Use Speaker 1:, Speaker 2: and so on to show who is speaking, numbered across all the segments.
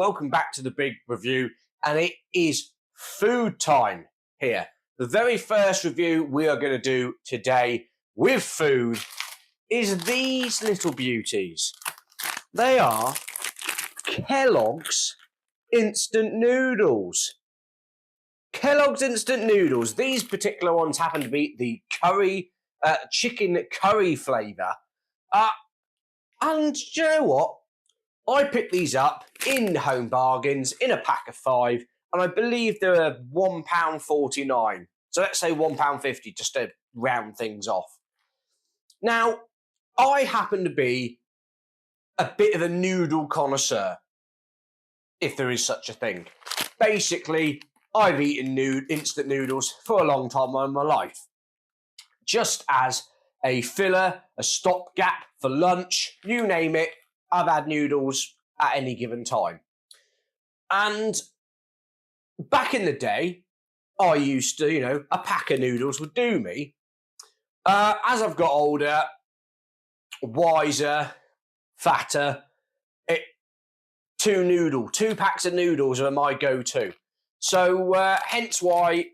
Speaker 1: welcome back to the big review, and it is food time here. The very first review we are going to do today with food is these little beauties. They are Kellogg's instant noodles. Kellogg's instant noodles. These particular ones happen to be the curry, chicken curry flavour. And you know what? I picked these up in Home Bargains in a pack of 5, and I believe they're £1.49. So let's say £1.50 just to round things off. Now, I happen to be a bit of a noodle connoisseur, if there is such a thing. Basically, I've eaten instant noodles for a long time in my life. Just as a filler, a stopgap for lunch, you name it, I've had noodles at any given time. And back in the day, I used to, a pack of noodles would do me. As I've got older, wiser, fatter, two packs of noodles are my go-to. So hence why,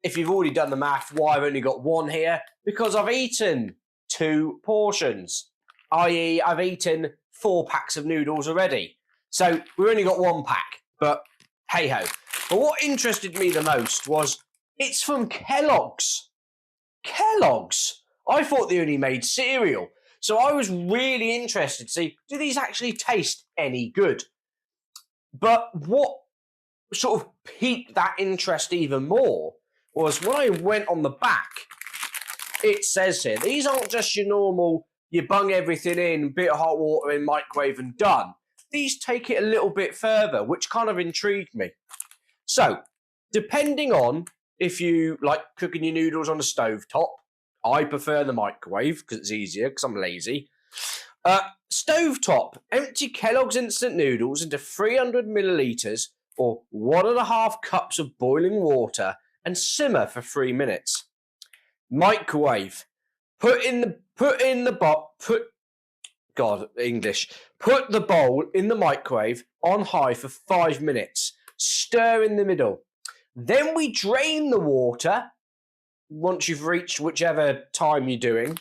Speaker 1: if you've already done the math, why I've only got one here, because I've eaten 2 portions, i.e. I've eaten 4 packs of noodles already. So we've only got 1 pack, but hey-ho. But what interested me the most was it's from Kellogg's. Kellogg's. I thought they only made cereal. So I was really interested to see, do these actually taste any good? But what sort of piqued that interest even more was when I went on the back, it says here, these aren't just your normal, you bung everything in, bit of hot water in, microwave and done. These take it a little bit further, which kind of intrigued me. So, depending on if you like cooking your noodles on a stovetop, I prefer the microwave because it's easier because I'm lazy. Stovetop, empty Kellogg's instant noodles into 300 millilitres or 1.5 cups of boiling water and simmer for 3 minutes. Microwave, put the bowl in the microwave on high for 5 minutes. Stir in the middle. Then we drain the water once you've reached whichever time you're doing.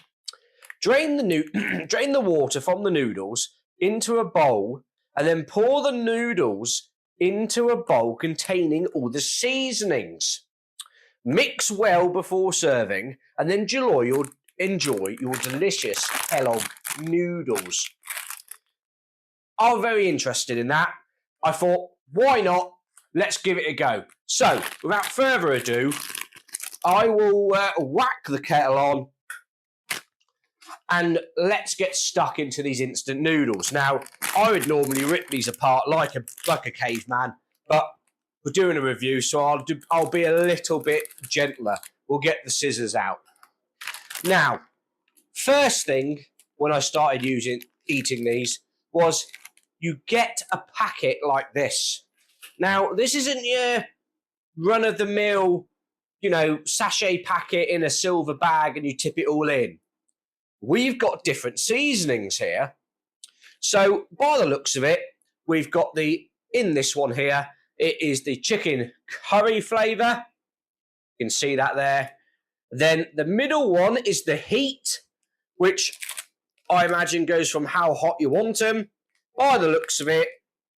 Speaker 1: Drain the water from the noodles into a bowl and then pour the noodles into a bowl containing all the seasonings. Mix well before serving and then enjoy your delicious Kellogg noodles. I was very interested in that. I thought, why not? Let's give it a go. So, without further ado, I will whack the kettle on and let's get stuck into these instant noodles. Now, I would normally rip these apart like a caveman, but we're doing a review, so I'll be a little bit gentler. We'll get the scissors out. Now, first thing when I started eating these was you get a packet like this. Now, this isn't your run-of-the-mill, sachet packet in a silver bag and you tip it all in. We've got different seasonings here. So, by the looks of it, we've got in this one here, it is the chicken curry flavour. You can see that there. Then the middle one is the heat, which I imagine goes from how hot you want them. By the looks of it,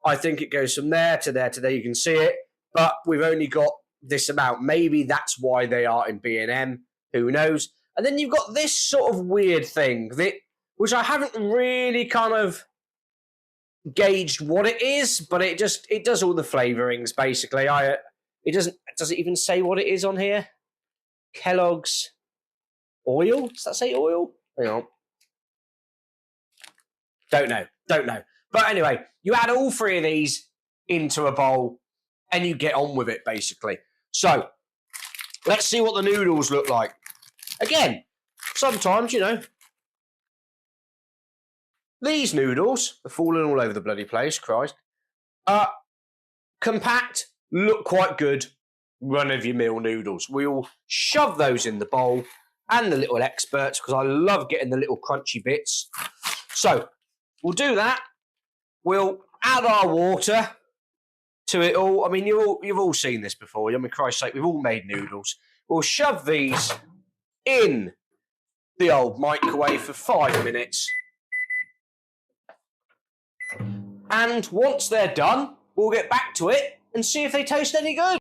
Speaker 1: I think it goes from there to there to there. You can see it, but we've only got this amount. Maybe that's why they are in B&M. Who knows? And then you've got this sort of weird thing, which I haven't really kind of gauged what it is, but it does all the flavourings, basically. Does it even say what it is on here? Kellogg's oil? Does that say oil? Hang on. Don't know. But anyway, you add all 3 of these into a bowl and you get on with it, basically. So, let's see what the noodles look like. Again, sometimes, these noodles are falling all over the bloody place, Christ. Compact, look quite good, run-of-your-mill noodles. We'll shove those in the bowl and the little experts because I love getting the little crunchy bits. So, we'll do that. We'll add our water to it all. I mean, you've all seen this before. I mean, Christ's sake, we've all made noodles. We'll shove these in the old microwave for 5 minutes. And once they're done, we'll get back to it and see if they taste any good.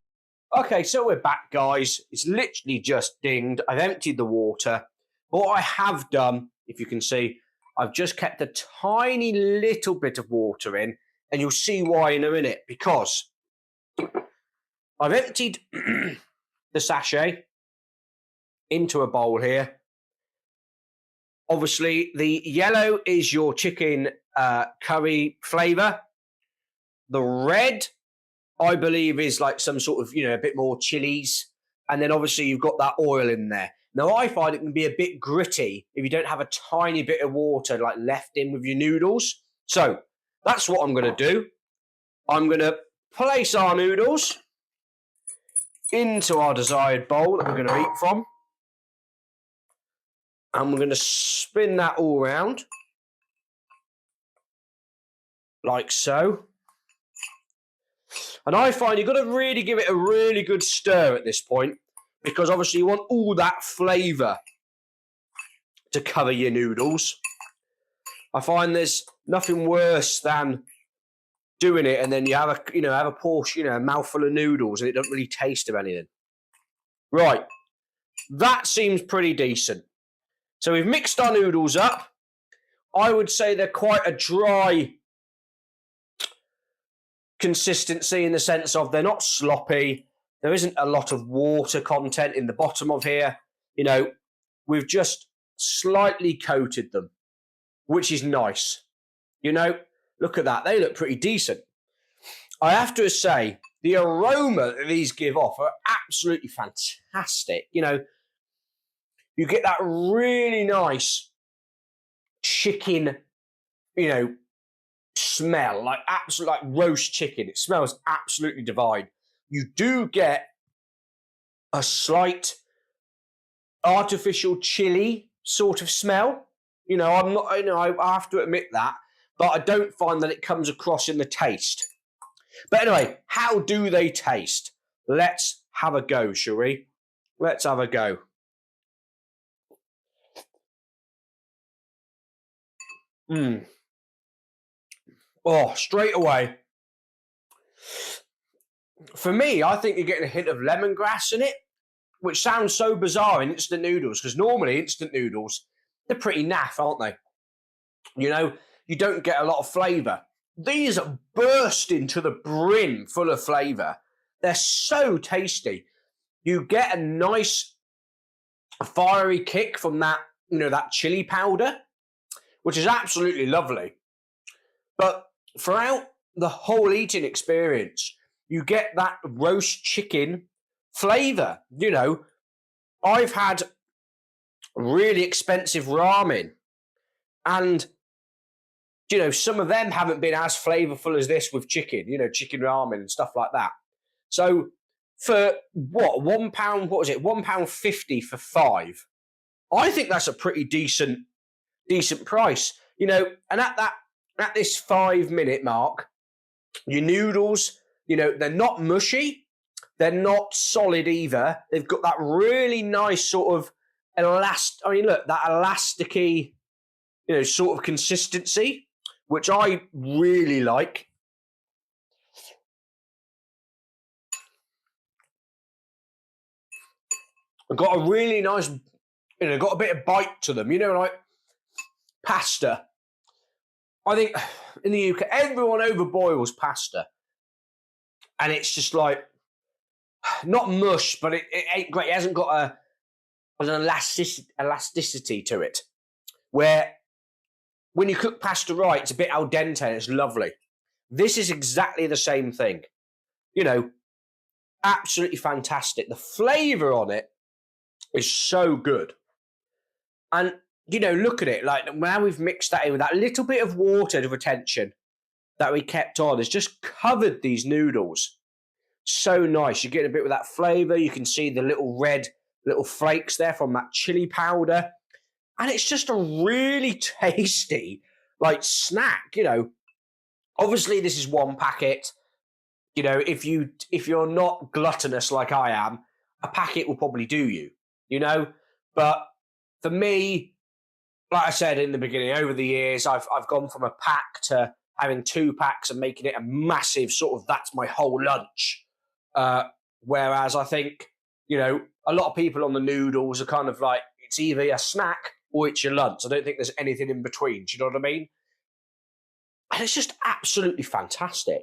Speaker 1: Okay, so we're back, guys. It's literally just dinged. I've emptied the water. What I have done, if you can see, I've just kept a tiny little bit of water in, and you'll see why in a minute, because I've emptied the sachet into a bowl here. Obviously, the yellow is your chicken curry flavour. The red, I believe, is like some sort of, a bit more chilies. And then obviously you've got that oil in there. Now, I find it can be a bit gritty if you don't have a tiny bit of water like left in with your noodles. So that's what I'm going to do. I'm going to place our noodles into our desired bowl that we're going to eat from. And we're going to spin that all around. Like so. And I find you've got to really give it a really good stir at this point, because obviously you want all that flavour to cover your noodles. I find there's nothing worse than doing it and then you have a portion, a mouthful of noodles and it doesn't really taste of anything. Right, that seems pretty decent. So we've mixed our noodles up. I would say they're quite a dry consistency in the sense of they're not sloppy. There isn't a lot of water content in the bottom of here. We've just slightly coated them, which is nice. Look at that. They look pretty decent. I have to say, the aroma that these give off are absolutely fantastic. You get that really nice chicken, smell, like roast chicken. It smells absolutely divine. You do get a slight artificial chili sort of smell. I'm not, I have to admit that, but I don't find that it comes across in the taste. But anyway, how do they taste? Let's have a go, shall we? Let's have a go. Oh, straight away. For me, I think you're getting a hint of lemongrass in it, which sounds so bizarre in instant noodles, because normally instant noodles, they're pretty naff, aren't they? You don't get a lot of flavour. These are bursting to the brim full of flavour. They're so tasty. You get a nice fiery kick from that, that chili powder, which is absolutely lovely. But throughout the whole eating experience, you get that roast chicken flavour. I've had really expensive ramen, and some of them haven't been as flavourful as this with chicken, chicken ramen and stuff like that. So for what, £1, what was it, £1.50 for 5? I think that's a pretty decent price, and at this 5-minute mark, your noodles, they're not mushy, they're not solid either. They've got that really nice sort of that elasticy, sort of consistency, which I really like. I've got a really nice, got a bit of bite to them, like pasta. I think in the UK, everyone overboils pasta. And it's just like, not mush, but it ain't great. It hasn't got an elasticity to it. Where when you cook pasta right, it's a bit al dente and it's lovely. This is exactly the same thing. Absolutely fantastic. The flavour on it is so good. And, look at it. Like, now we've mixed that in with that little bit of water retention that we kept on. It's just covered these noodles. So nice. You're getting a bit with that flavour. You can see the little flakes there from that chili powder. And it's just a really tasty, snack, Obviously, this is one packet. you know, if you're not gluttonous like I am, a packet will probably do you, you know. But for me, like I said in the beginning, over the years, I've gone from a pack to having 2 packs and making it a massive sort of that's my whole lunch. Whereas I think, you know, a lot of people on the noodles are kind of like, it's either a snack or it's your lunch. I don't think there's anything in between. Do you know what I mean? And it's just absolutely fantastic.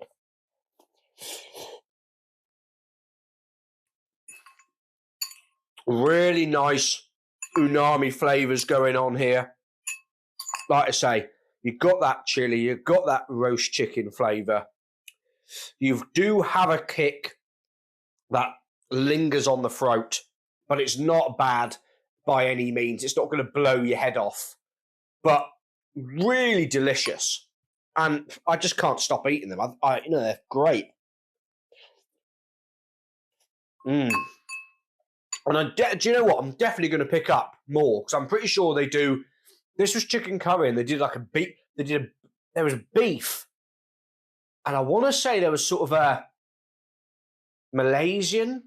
Speaker 1: Really nice umami flavours going on here. Like I say, you've got that chili, you've got that roast chicken flavour. You do have a kick that lingers on the throat, but it's not bad by any means. It's not going to blow your head off, but really delicious. And I just can't stop eating them. You know, they're great. And do you know what? I'm definitely going to pick up more because I'm pretty sure they do. This was chicken curry, and they did like a beef. There was beef, and I want to say there was sort of a Malaysian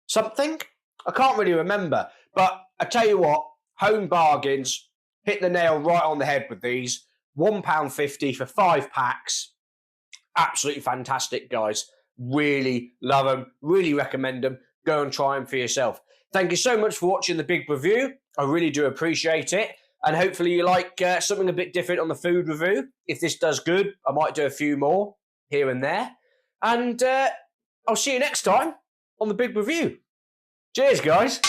Speaker 1: something. I can't really remember, but I tell you what, home bargains hit the nail right on the head with these. £1.50 for 5 packs. Absolutely fantastic, guys. Really love them. Really recommend them. Go and try them for yourself. Thank you so much for watching the big review. I really do appreciate it. And hopefully you like something a bit different on the food review. If this does good, I might do a few more here and there. And I'll see you next time on the big review. Cheers, guys.